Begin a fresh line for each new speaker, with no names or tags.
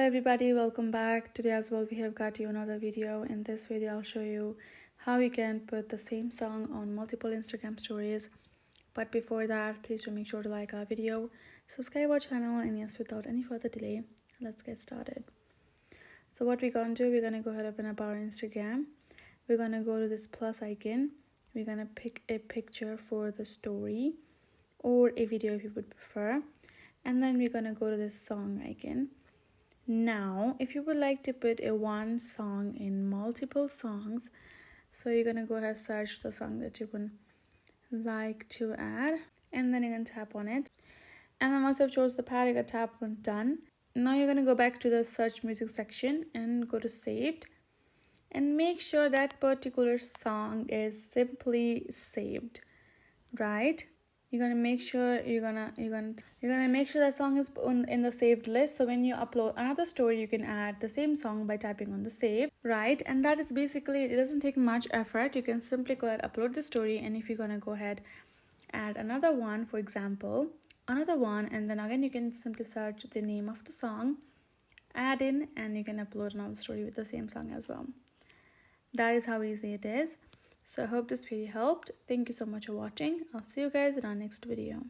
everybody, welcome back. Today as well we have got you another video. In this video I'll show you how you can put the same song on multiple Instagram stories. But before that, please do make sure to like our video, subscribe our channel, and yes, without any further delay, let's get started. So what we're gonna do, we're gonna go ahead and open up our Instagram. We're gonna go to this plus icon. We're gonna pick a picture for the story or a video if you would prefer, and then we're gonna go to this song icon. Now if you would like to put a one song in multiple songs, so you're gonna go ahead and search the song that you would like to add, and then you're gonna tap on it, and then once I've chose the pad, you're gonna tap on done. Now you're gonna go back to the search music section and go to saved, and make sure that particular song is simply saved, right? You're gonna make sure make sure that song is in the saved list, so when you upload another story you can add the same song by tapping on the save, right? And that is basically it. Doesn't take much effort. You can simply go ahead, upload the story, and if you're gonna go ahead add another one, for example another one, and then again you can simply search the name of the song, add in, and you can upload another story with the same song as well. That is how easy it is. So I hope this video helped. Thank you so much for watching. I'll see you guys in our next video.